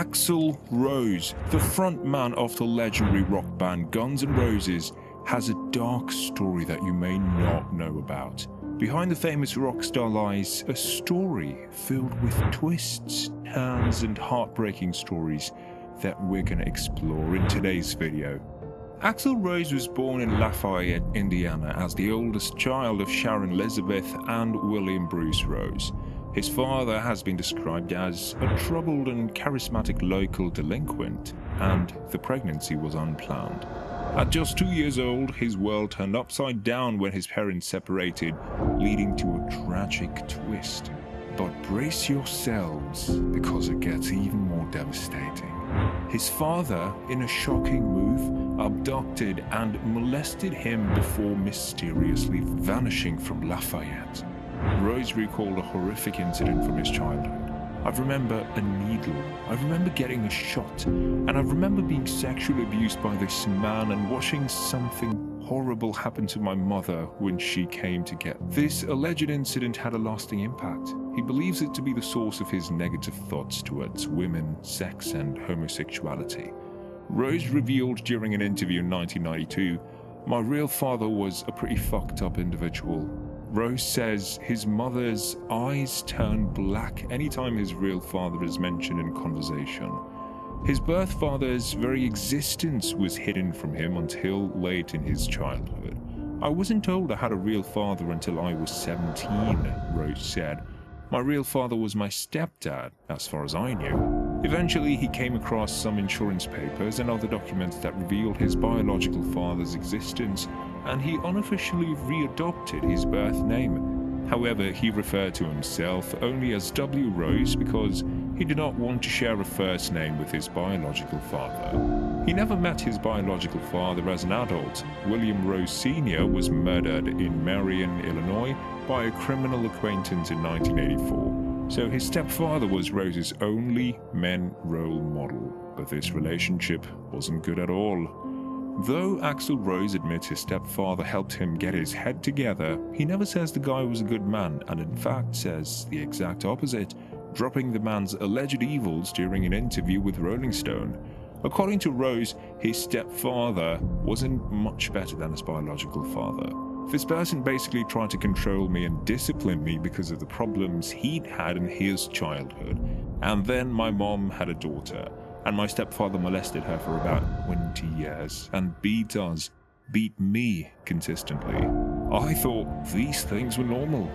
Axl Rose, the frontman of the legendary rock band Guns N' Roses, has a dark story that you may not know about. Behind the famous rock star lies a story filled with twists, turns, and heartbreaking stories that we're going to explore in today's video. Axl Rose was born in Lafayette, Indiana, as the oldest child of Sharon Elizabeth and William Bruce Rose. His father has been described as a troubled and charismatic local delinquent, and the pregnancy was unplanned. At just 2 years old, his world turned upside down when his parents separated, leading to a tragic twist. But brace yourselves, because it gets even more devastating. His father, in a shocking move, abducted and molested him before mysteriously vanishing from Lafayette. Rose recalled a horrific incident from his childhood. I remember a needle, I remember getting a shot, and I remember being sexually abused by this man and watching something horrible happen to my mother when she came to get me. This alleged incident had a lasting impact. He believes it to be the source of his negative thoughts towards women, sex, and homosexuality. Rose revealed during an interview in 1992, "My real father was a pretty fucked up individual." Rose says his mother's eyes turn black anytime his real father is mentioned in conversation. His birth father's very existence was hidden from him until late in his childhood. "I wasn't told I had a real father until I was 17, Rose said. "My real father was my stepdad, as far as I knew." Eventually, he came across some insurance papers and other documents that revealed his biological father's existence, and he unofficially readopted his birth name. However, he referred to himself only as W. Rose because he did not want to share a first name with his biological father. He never met his biological father as an adult. William Rose Sr. was murdered in Marion, Illinois by a criminal acquaintance in 1984. So his stepfather was Rose's only men role model, but this relationship wasn't good at all. Though Axl Rose admits his stepfather helped him get his head together, he never says the guy was a good man, and in fact says the exact opposite, dropping the man's alleged evils during an interview with Rolling Stone. According to Rose, his stepfather wasn't much better than his biological father. "This person basically tried to control me and discipline me because of the problems he'd had in his childhood. And then my mom had a daughter, and my stepfather molested her for about 20 years and beat me consistently. I thought these things were normal."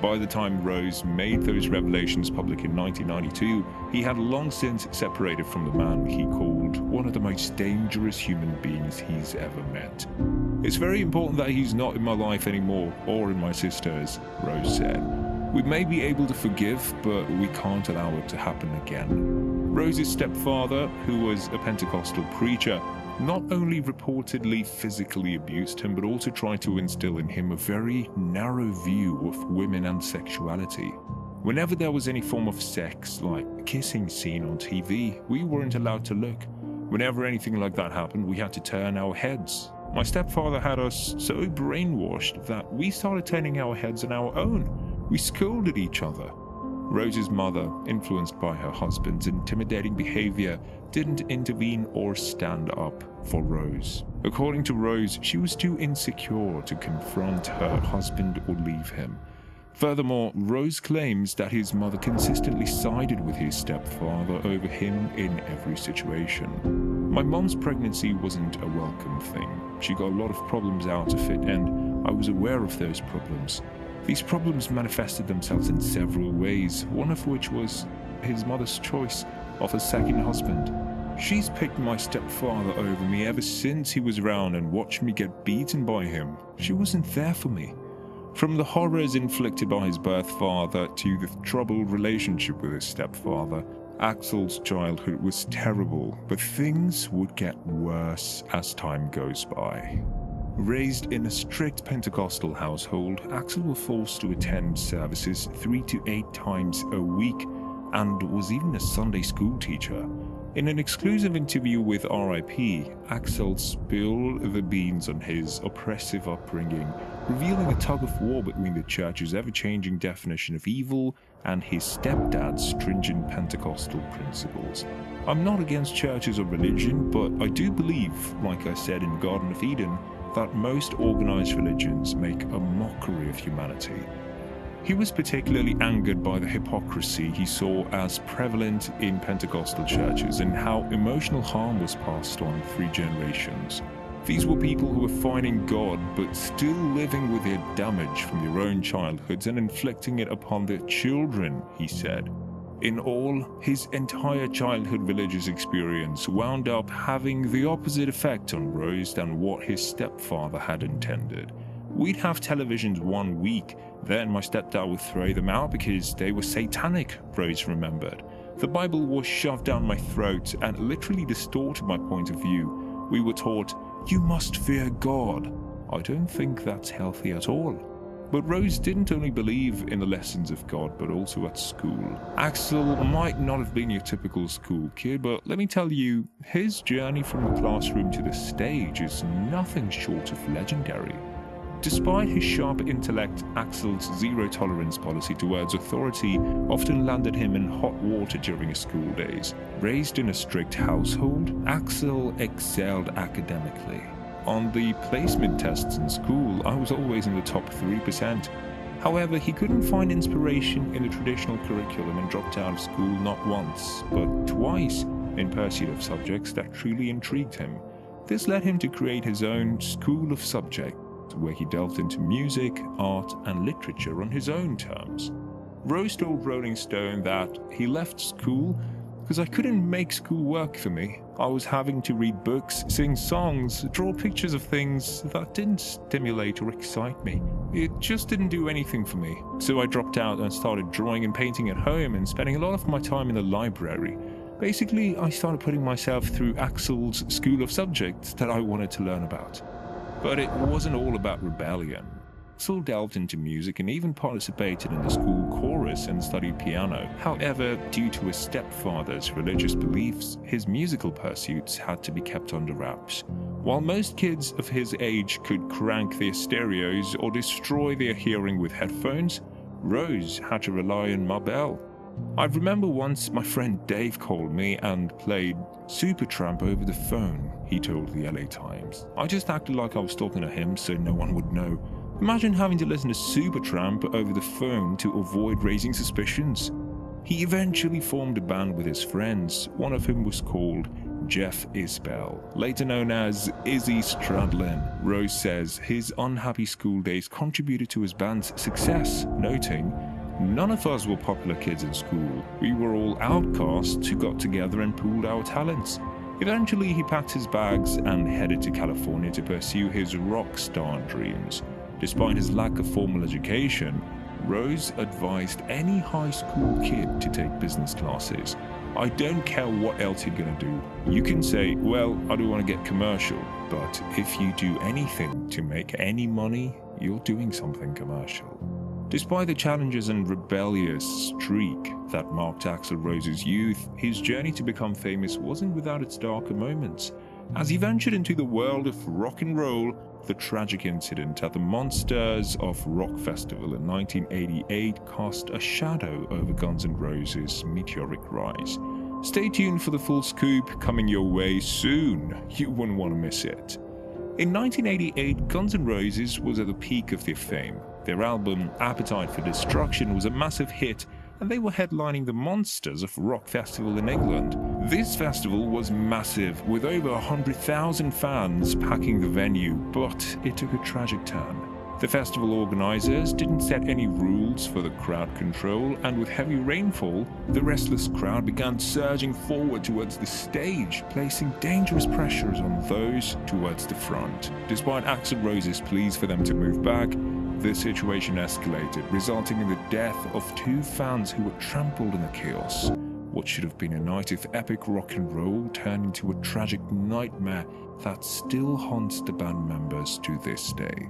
By the time Rose made those revelations public in 1992, he had long since separated from the man he called one of the most dangerous human beings he's ever met. "It's very important that he's not in my life anymore, or in my sister's," Rose said. "We may be able to forgive, but we can't allow it to happen again." Rose's stepfather, who was a Pentecostal preacher, not only reportedly physically abused him, but also tried to instill in him a very narrow view of women and sexuality. Whenever there was any form of sex, like a kissing scene on TV, we weren't allowed to look. Whenever anything like that happened, we had to turn our heads. My stepfather had us so brainwashed that we started turning our heads on our own. We scolded each other. Rose's mother, influenced by her husband's intimidating behavior, didn't intervene or stand up for Rose. According to Rose, she was too insecure to confront her husband or leave him. Furthermore, Rose claims that his mother consistently sided with his stepfather over him in every situation. "My mom's pregnancy wasn't a welcome thing. She got a lot of problems out of it, and I was aware of those problems. These problems manifested themselves in several ways, one of which was his mother's choice of a second husband. She's picked my stepfather over me ever since he was around and watched me get beaten by him. She wasn't there for me." From the horrors inflicted by his birth father to the troubled relationship with his stepfather, Axl's childhood was terrible, but things would get worse as time goes by. Raised in a strict Pentecostal household, Axl was forced to attend services 3 to 8 times a week and was even a Sunday school teacher. In an exclusive interview with RIP, Axl spilled the beans on his oppressive upbringing, revealing a tug-of-war between the church's ever-changing definition of evil and his stepdad's stringent Pentecostal principles. I'm not against churches or religion, but I do believe, like I said in Garden of Eden, that most organized religions make a mockery of humanity. He was particularly angered by the hypocrisy he saw as prevalent in Pentecostal churches and how emotional harm was passed on through generations. These were people who were finding God but still living with their damage from their own childhoods and inflicting it upon their children, he said. In all, his entire childhood religious experience wound up having the opposite effect on Rose than what his stepfather had intended. We'd have televisions 1 week, then my stepdad would throw them out because they were satanic, Rose remembered. The Bible was shoved down my throat and literally distorted my point of view. We were taught, "You must fear God." I don't think that's healthy at all. But Rose didn't only believe in the lessons of God, but also at school. Axl might not have been your typical school kid, but let me tell you, his journey from the classroom to the stage is nothing short of legendary. Despite his sharp intellect, Axl's zero-tolerance policy towards authority often landed him in hot water during his school days. Raised in a strict household, Axl excelled academically. On the placement tests in school, I was always in the top 3%. However, he couldn't find inspiration in the traditional curriculum and dropped out of school not once, but twice, in pursuit of subjects that truly intrigued him. This led him to create his own school of subjects, where he delved into music, art, and literature on his own terms. Rose told Rolling Stone that he left school because I couldn't make school work for me. I was having to read books, sing songs, draw pictures of things that didn't stimulate or excite me. It just didn't do anything for me. So I dropped out and started drawing and painting at home and spending a lot of my time in the library. Basically, I started putting myself through Axl's school of subjects that I wanted to learn about. But it wasn't all about rebellion. Axl delved into music and even participated in the school chorus and studied piano. However, due to his stepfather's religious beliefs, his musical pursuits had to be kept under wraps. While most kids of his age could crank their stereos or destroy their hearing with headphones, Rose had to rely on Marbell. I remember once my friend Dave called me and played Supertramp over the phone, he told the LA Times. I just acted like I was talking to him so no one would know. Imagine having to listen to Supertramp over the phone to avoid raising suspicions. He eventually formed a band with his friends, one of whom was called Jeff Isbell, later known as Izzy Stradlin. Rose says his unhappy school days contributed to his band's success, noting, "None of us were popular kids in school. We were all outcasts who got together and pooled our talents." Eventually, he packed his bags and headed to California to pursue his rock star dreams. Despite his lack of formal education, Rose advised any high school kid to take business classes. "I don't care what else you're gonna do. You can say, well, I don't want to get commercial, but if you do anything to make any money, you're doing something commercial." Despite the challenges and rebellious streak that marked Axl Rose's youth, his journey to become famous wasn't without its darker moments. As he ventured into the world of rock and roll, the tragic incident at the Monsters of Rock Festival in 1988 cast a shadow over Guns N' Roses' meteoric rise. Stay tuned for the full scoop coming your way soon. You wouldn't want to miss it. In 1988, Guns N' Roses was at the peak of their fame. Their album Appetite for Destruction was a massive hit, and they were headlining the Monsters of Rock Festival in England. This festival was massive, with over 100,000 fans packing the venue, but it took a tragic turn. The festival organizers didn't set any rules for the crowd control, and with heavy rainfall, the restless crowd began surging forward towards the stage, placing dangerous pressures on those towards the front. Despite Axl Rose's pleas for them to move back, the situation escalated, resulting in the death of 2 fans who were trampled in the chaos. What should have been a night of epic rock and roll turned into a tragic nightmare that still haunts the band members to this day.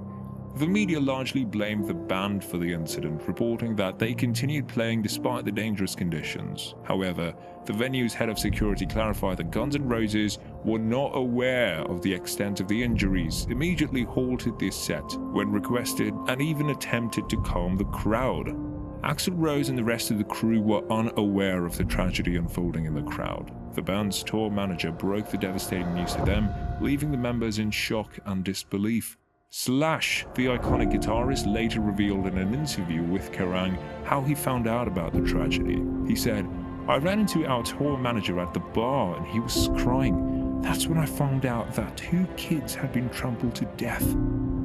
The media largely blamed the band for the incident, reporting that they continued playing despite the dangerous conditions. However, the venue's head of security clarified that Guns N' Roses were not aware of the extent of the injuries, immediately halted their set when requested, and even attempted to calm the crowd. Axl Rose and the rest of the crew were unaware of the tragedy unfolding in the crowd. The band's tour manager broke the devastating news to them, leaving the members in shock and disbelief. Slash, the iconic guitarist, later revealed in an interview with Kerrang how he found out about the tragedy. He said, "I ran into our tour manager at the bar and he was crying. That's when I found out that 2 kids had been trampled to death."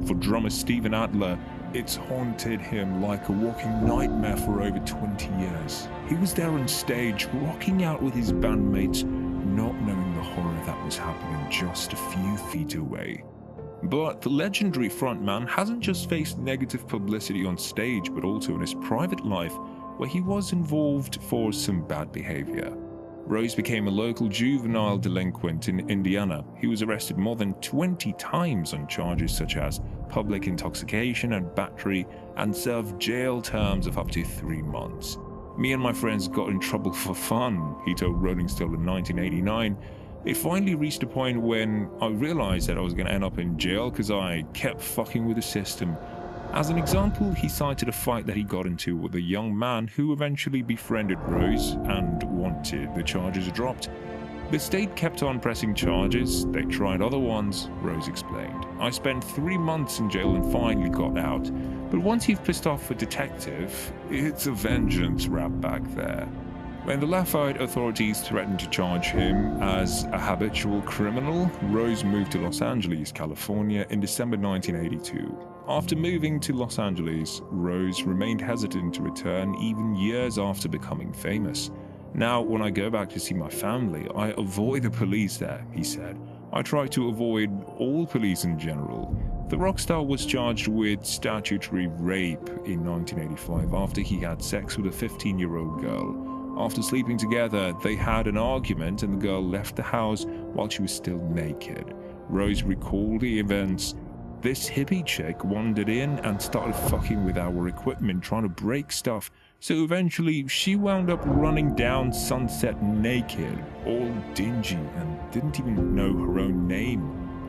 For drummer Steven Adler, it's haunted him like a walking nightmare for over 20 years. He was there on stage, rocking out with his bandmates, not knowing the horror that was happening just a few feet away. But the legendary frontman hasn't just faced negative publicity on stage, but also in his private life, where he was involved for some bad behavior. Rose became a local juvenile delinquent in Indiana. He was arrested more than 20 times on charges such as public intoxication and battery, and served jail terms of up to 3 months. "Me and my friends got in trouble for fun," he told Rolling Stone in 1989. "It finally reached a point when I realized that I was going to end up in jail because I kept fucking with the system." As an example, he cited a fight that he got into with a young man who eventually befriended Rose and wanted the charges dropped. "The state kept on pressing charges, they tried other ones," Rose explained. "I spent 3 months in jail and finally got out. But once you've pissed off a detective, it's a vengeance rap back there." When the Lafayette authorities threatened to charge him as a habitual criminal, Rose moved to Los Angeles, California in December 1982. After moving to Los Angeles, Rose remained hesitant to return even years after becoming famous. "Now, when I go back to see my family, I avoid the police there," he said. "I try to avoid all police in general." The rock star was charged with statutory rape in 1985 after he had sex with a 15-year-old girl. After sleeping together, they had an argument and the girl left the house while she was still naked. Rose recalled the events. "This hippie chick wandered in and started fucking with our equipment, trying to break stuff. So eventually, she wound up running down Sunset naked, all dingy, and didn't even know her own name."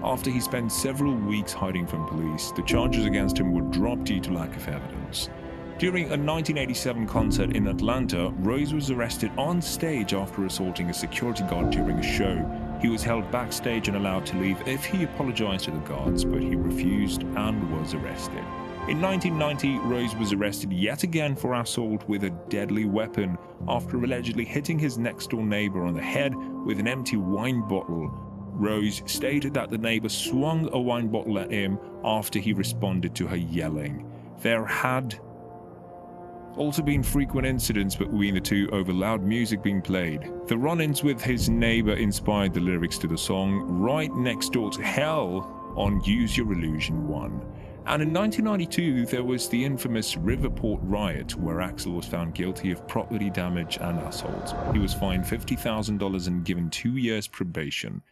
After he spent several weeks hiding from police, the charges against him were dropped due to lack of evidence. During a 1987 concert in Atlanta, Rose was arrested on stage after assaulting a security guard during a show. He was held backstage and allowed to leave if he apologized to the guards, but he refused and was arrested. In 1990, Rose was arrested yet again for assault with a deadly weapon after allegedly hitting his next-door neighbor on the head with an empty wine bottle. Rose stated that the neighbor swung a wine bottle at him after he responded to her yelling. There had also been frequent incidents between the two over loud music being played. The run-ins with his neighbor inspired the lyrics to the song Right Next Door to Hell on Use Your Illusion 1. And in 1992, there was the infamous Riverport riot where Axl was found guilty of property damage and assault. He was fined $50,000 and given 2 years probation.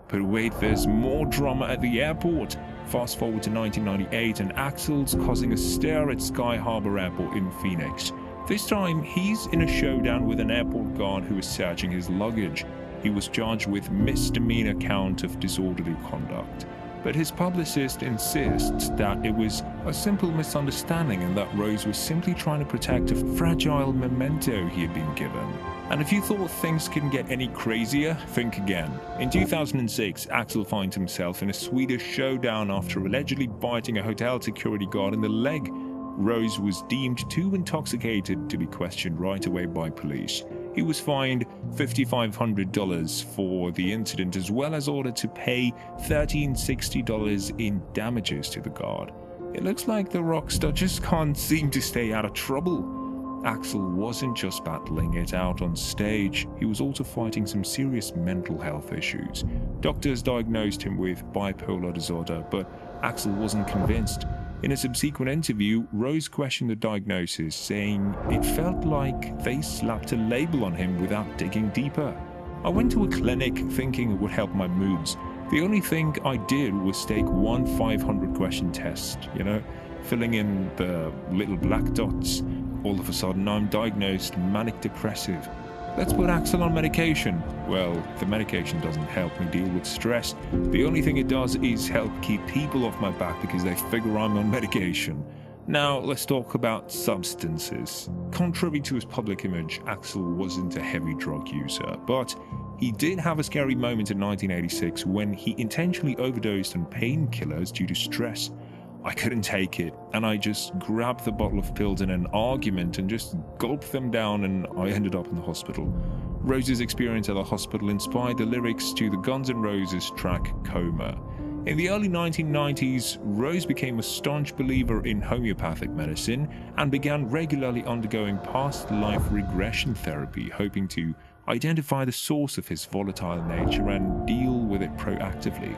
But wait, there's more drama at the airport. Fast forward to 1998 and Axl's causing a stir at Sky Harbor Airport in Phoenix. This time, he's in a showdown with an airport guard who is searching his luggage. He was charged with misdemeanor count of disorderly conduct. But his publicist insists that it was a simple misunderstanding and that Rose was simply trying to protect a fragile memento he had been given. And if you thought things couldn't get any crazier, think again. In 2006, Axl finds himself in a Swedish showdown after allegedly biting a hotel security guard in the leg. Rose was deemed too intoxicated to be questioned right away by police. He was fined $5,500 for the incident, as well as ordered to pay $1,360 in damages to the guard. It looks like the rock star just can't seem to stay out of trouble. Axl wasn't just battling it out on stage, he was also fighting some serious mental health issues. Doctors diagnosed him with bipolar disorder, but Axl wasn't convinced. In a subsequent interview, Rose questioned the diagnosis, saying it felt like they slapped a label on him without digging deeper. "I went to a clinic thinking it would help my moods. The only thing I did was take one 500-question test, filling in the little black dots. All of a sudden, I'm diagnosed manic depressive. Let's put Axl on medication. Well, the medication doesn't help me deal with stress. The only thing it does is help keep people off my back because they figure I'm on medication. Now, let's talk about substances. Contrary to his public image, Axl wasn't a heavy drug user, but he did have a scary moment in 1986 when he intentionally overdosed on painkillers due to stress. I couldn't take it, and I just grabbed the bottle of pills in an argument and just gulped them down, and I ended up in the hospital. Rose's experience at the hospital inspired the lyrics to the Guns N' Roses track Coma. In the early 1990s, Rose became a staunch believer in homeopathic medicine and began regularly undergoing past life regression therapy, hoping to identify the source of his volatile nature and deal with it proactively.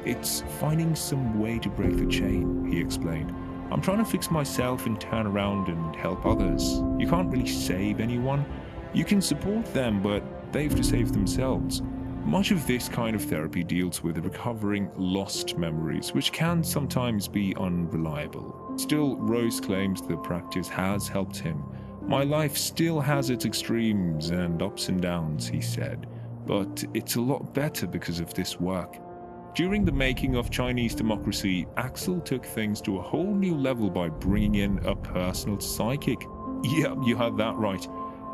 "It's finding some way to break the chain," he explained. "I'm trying to fix myself and turn around and help others. You can't really save anyone. You can support them, but they have to save themselves." Much of this kind of therapy deals with recovering lost memories, which can sometimes be unreliable. Still, Rose claims the practice has helped him. "My life still has its extremes and ups and downs," he said, "but it's a lot better because of this work." During the making of Chinese Democracy, Axl took things to a whole new level by bringing in a personal psychic. Yep, you heard that right.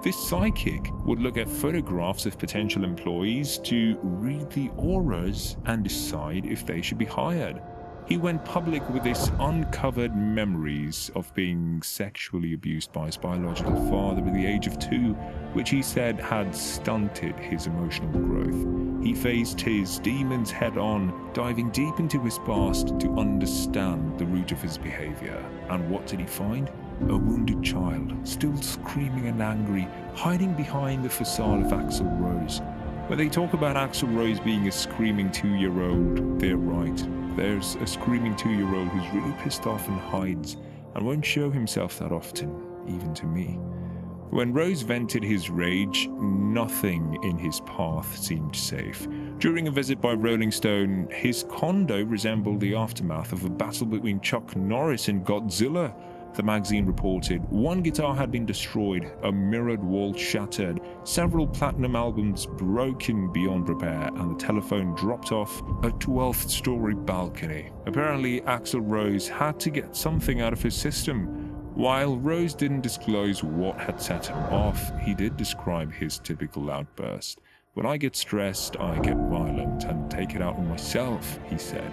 This psychic would look at photographs of potential employees to read the auras and decide if they should be hired. He went public with his uncovered memories of being sexually abused by his biological father at the age of 2, which he said had stunted his emotional growth. He faced his demons head-on, diving deep into his past to understand the root of his behavior. And what did he find? A wounded child, still screaming and angry, hiding behind the facade of Axl Rose. When they talk about Axl Rose being a screaming 2-year-old, they're right. There's a screaming 2-year-old who's really pissed off and hides, and won't show himself that often, even to me. When Rose vented his rage, nothing in his path seemed safe. During a visit by Rolling Stone, his condo resembled the aftermath of a battle between Chuck Norris and Godzilla. The magazine reported one guitar had been destroyed, a mirrored wall shattered, several platinum albums broken beyond repair, and the telephone dropped off a 12th-story balcony. Apparently, Axl Rose had to get something out of his system. While Rose didn't disclose what had set him off, he did describe his typical outburst. "When I get stressed, I get violent and take it out on myself," he said.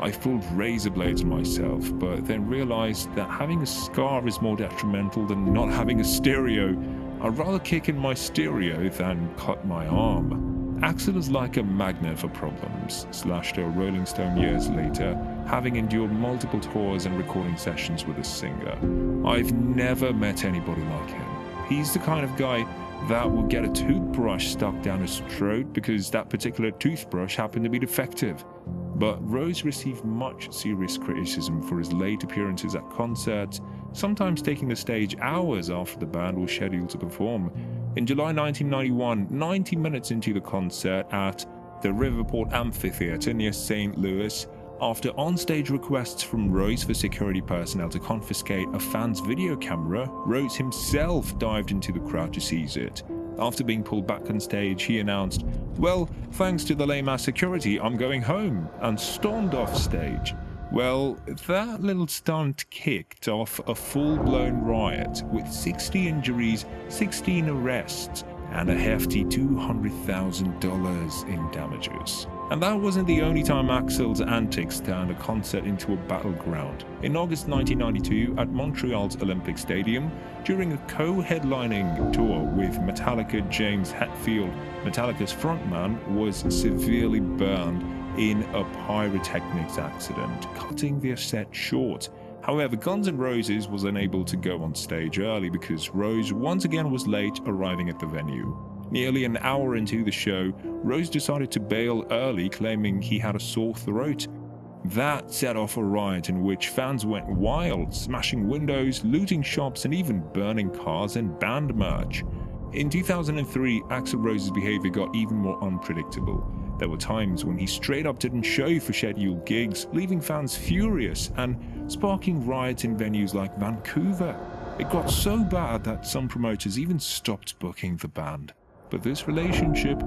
"I pulled razor blades on myself, but then realized that having a scar is more detrimental than not having a stereo. I'd rather kick in my stereo than cut my arm." Axl is like a magnet for problems, slashed a Rolling Stone years later, having endured multiple tours and recording sessions with a singer. "I've never met anybody like him. He's the kind of guy that will get a toothbrush stuck down his throat because that particular toothbrush happened to be defective." But Rose received much serious criticism for his late appearances at concerts, sometimes taking the stage hours after the band was scheduled to perform. In July 1991, 90 minutes into the concert at the Riverport Amphitheater near St. Louis, after on-stage requests from Rose for security personnel to confiscate a fan's video camera, Rose himself dived into the crowd to seize it. After being pulled back on stage, he announced, "Well, thanks to the lame-ass security, I'm going home," and stormed off stage. Well, that little stunt kicked off a full-blown riot with 60 injuries, 16 arrests, and a hefty $200,000 in damages. And that wasn't the only time Axl's antics turned a concert into a battleground. In August 1992, at Montreal's Olympic Stadium, during a co-headlining tour with Metallica, James Hetfield, Metallica's frontman, was severely burned in a pyrotechnics accident, cutting their set short. However, Guns N' Roses was unable to go on stage early because Rose once again was late arriving at the venue. Nearly an hour into the show, Rose decided to bail early, claiming he had a sore throat. That set off a riot in which fans went wild, smashing windows, looting shops, and even burning cars and band merch. In 2003, Axl Rose's behavior got even more unpredictable. There were times when he straight up didn't show for scheduled gigs, leaving fans furious and sparking riots in venues like Vancouver. It got so bad that some promoters even stopped booking the band. But this relationship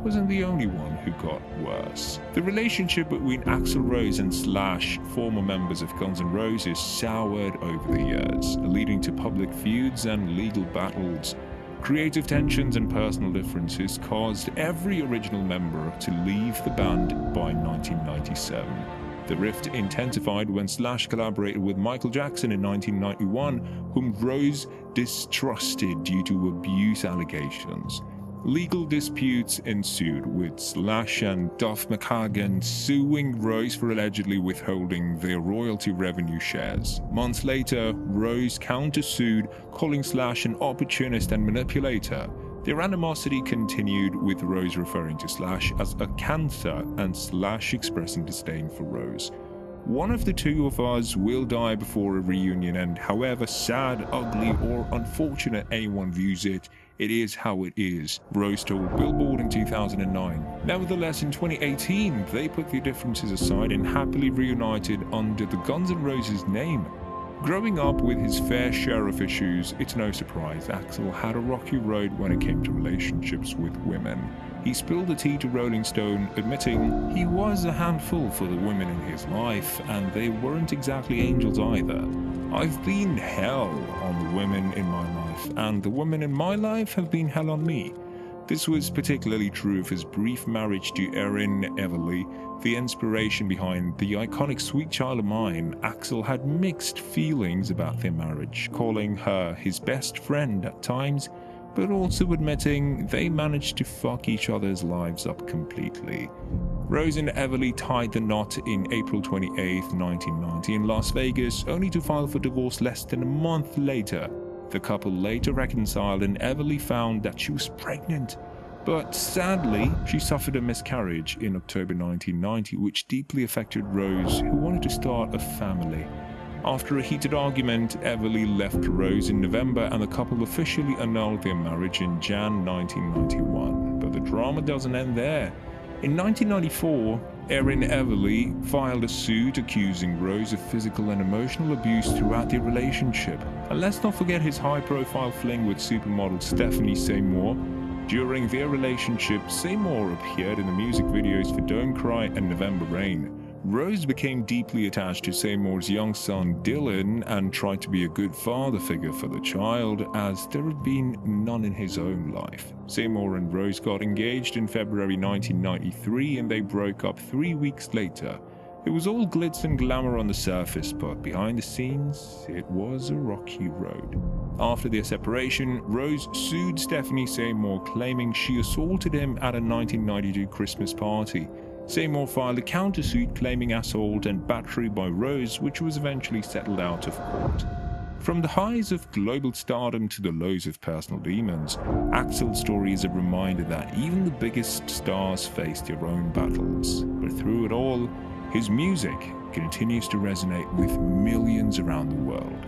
wasn't the only one who got worse. The relationship between Axl Rose and Slash, former members of Guns N' Roses, soured over the years, leading to public feuds and legal battles. Creative tensions and personal differences caused every original member to leave the band by 1997. The rift intensified when Slash collaborated with Michael Jackson in 1991, whom Rose distrusted due to abuse allegations. Legal disputes ensued, with Slash and Duff McKagan suing Rose for allegedly withholding their royalty revenue shares. Months later, Rose countersued, calling Slash an opportunist and manipulator. Their animosity continued, with Rose referring to Slash as a cancer and Slash expressing disdain for Rose. One of the two of us will die before a reunion, and however sad, ugly, or unfortunate anyone views it, it is how it is, Rose told Billboard in 2009. Nevertheless, in 2018, they put their differences aside and happily reunited under the Guns N' Roses name. Growing up with his fair share of issues, it's no surprise Axl had a rocky road when it came to relationships with women. He spilled the tea to Rolling Stone, admitting he was a handful for the women in his life, and they weren't exactly angels either. I've been hell on the women in my life, and the women in my life have been hell on me. This was particularly true of his brief marriage to Erin Everly, the inspiration behind the iconic Sweet Child of Mine. Axl had mixed feelings about their marriage, calling her his best friend at times, but also admitting they managed to fuck each other's lives up completely. Rose and Everly tied the knot in April 28, 1990 in Las Vegas, only to file for divorce less than a month later. The couple later reconciled, and Everly found that she was pregnant. But sadly, she suffered a miscarriage in October 1990, which deeply affected Rose, who wanted to start a family. After a heated argument, Everly left Rose in November, and the couple officially annulled their marriage in Jan 1991. But the drama doesn't end there. In 1994, Erin Everly filed a suit accusing Rose of physical and emotional abuse throughout their relationship. And let's not forget his high-profile fling with supermodel Stephanie Seymour. During their relationship, Seymour appeared in the music videos for Don't Cry and November Rain. Rose became deeply attached to Seymour's young son Dylan and tried to be a good father figure for the child, as there had been none in his own life. Seymour and Rose got engaged in February 1993, and they broke up 3 weeks later. It was all glitz and glamour on the surface, but behind the scenes, it was a rocky road. After their separation, Rose sued Stephanie Seymour, claiming she assaulted him at a 1992 Christmas party. Seymour filed a countersuit claiming assault and battery by Rose, which was eventually settled out of court. From the highs of global stardom to the lows of personal demons, Axl's story is a reminder that even the biggest stars face their own battles. But through it all, his music continues to resonate with millions around the world.